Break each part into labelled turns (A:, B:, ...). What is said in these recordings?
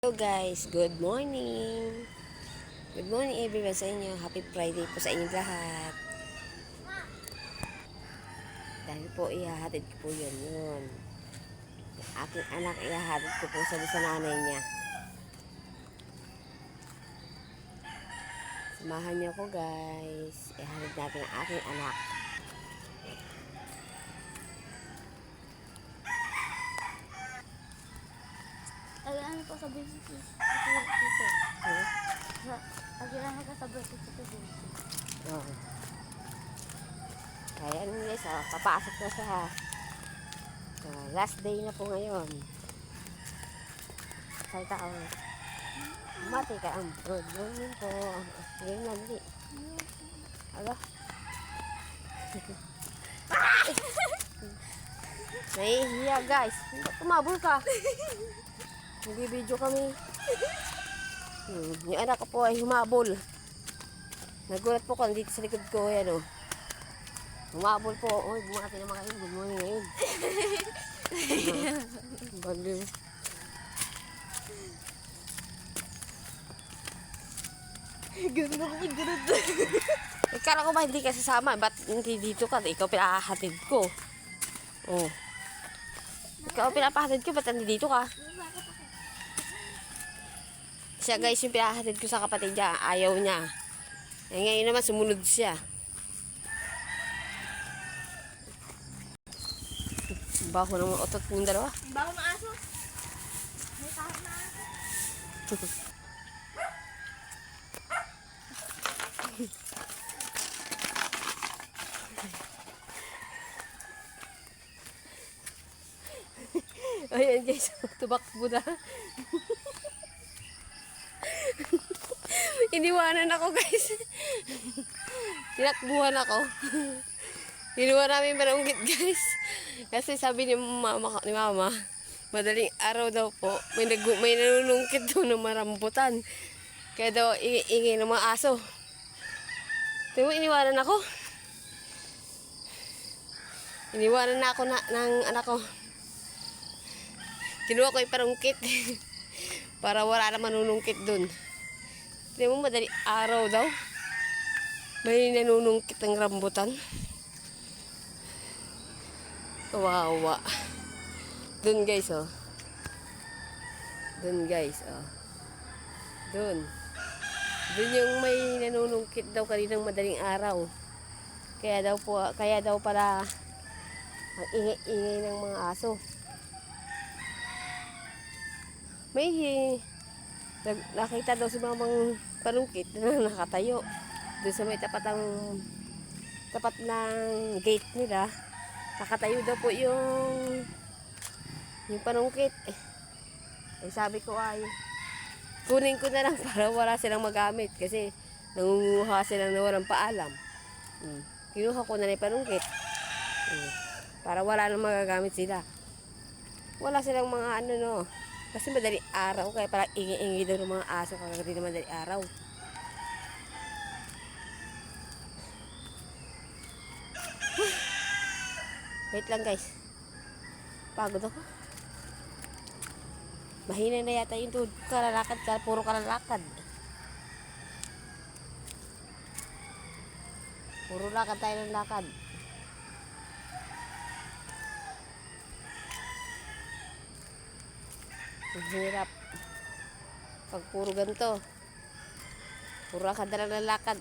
A: Hello guys, good morning. Good morning everyone sa inyo. Happy Friday po sa inyong lahat. Dahil po ihahatid ko po yun. Aking anak ihahatid ko po sa nanay niya. Samahan niyo ko guys. Ihahatid natin ang aking anak.
B: Ay, ano po sabihin dito? Ano ka sabihin dito?
A: Oo. Kaya ano guys, papasok na siya. Last day na po ngayon. Salta ka. Mati ka ang good morning po. Ngayon lang di. Alo? Nahihiya guys. Tumabol ka. Nagbibideo kami. Yung anak ko po ay humabol. Nagulat po ko dito sa likod ko. Yan o. Humabol po. Uy, bumati naman kayo. Good morning ngayon. Baliw.
B: Ganun ako mag-ganun.
A: Kala ko ba hindi ka sasama? Ba't hindi dito ka? Ikaw pinahahatid ko. Oh. Ikaw pinapahatid ko. Ba't hindi dito ka? Siya guys, yung pinahatid ko sa kapatid niya. Ayaw niya. Eh, ngayon naman sumunod siya. Baho ng mga otot ng dalawa.
B: Bago ng aso. May tahap na aso.
A: Ayan guys, tubakbo na. Iniwanan ako guys. Tinakbuhan ako. Iniwan namin barunggit guys. Kasi sabi ni mama, madaling araw daw po, may nanunungkit daw ng marambutan. Kaya daw ingay ng mga aso. Tingnan mo, iniwanan ako. Iniwanan na ako ng anak ko. Kinuha ko yung parungkit. Para wala na manunungkit dun. Tingnan mo, madaling araw daw. May nanunungkit ng rambutan. Kawawa. Dun guys, oh. Dun guys, oh. Dun. Dun yung may nanunungkit daw kaninang madaling araw. Kaya daw pala ang ingay-ingay ng mga aso. May nakita daw si mamang panungkit na nakatayo. Doon sa may tapat ng gate nila. Nakatayo daw po yung panungkit. Eh sabi ko ay kunin ko na lang para wala silang magamit kasi nangunguha sila na walang paalam. Kinuha ko na yung panungkit. Para wala nang magagamit sila. Wala silang mga ano no. Kasi madali araw kaya parang ingi-ingi daw ng mga aso kagadi na madali araw. Wait lang guys. Pagod ako. Mahina na yata yung tuhod. Kalalakad ka. Puro kalalakad. Puro lakad tayo ng lakad. Ang hirap. Pag puro ganito. Puro lakad na lang ng lakad.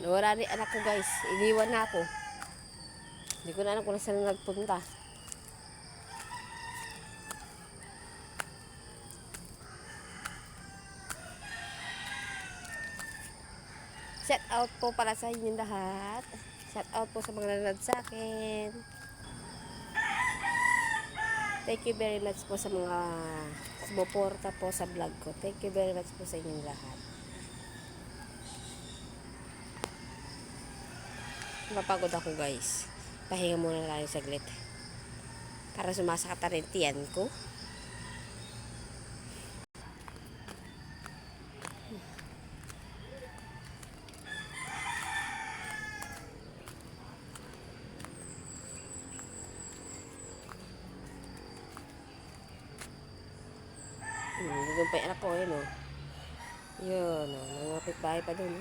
A: Wala rin anak ko guys. Iniwan na ako. Hindi ko na alam kung saan nagpunta. Shout out po para sa inyong lahat. Shout out po sa mga nanonood sa akin. Thank you very much po sa mga sumuporta po sa vlog ko. Thank you very much po sa inyong lahat. Mapagod ako guys. Pahinga muna lang saglit. Para sumasakat na rin tiyan ko. Doon pa yung anak ko, yun o. Yun o, nangapit bahay pa doon.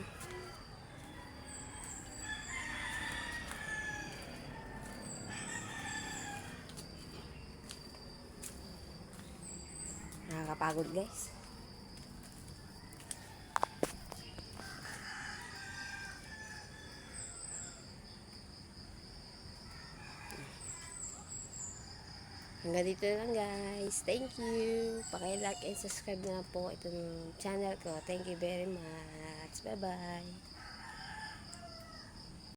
A: Nakakapagod guys. Hanggang dito na lang guys. Thank you. Paki-like and subscribe na po itong channel ko. Thank you very much. Bye-bye.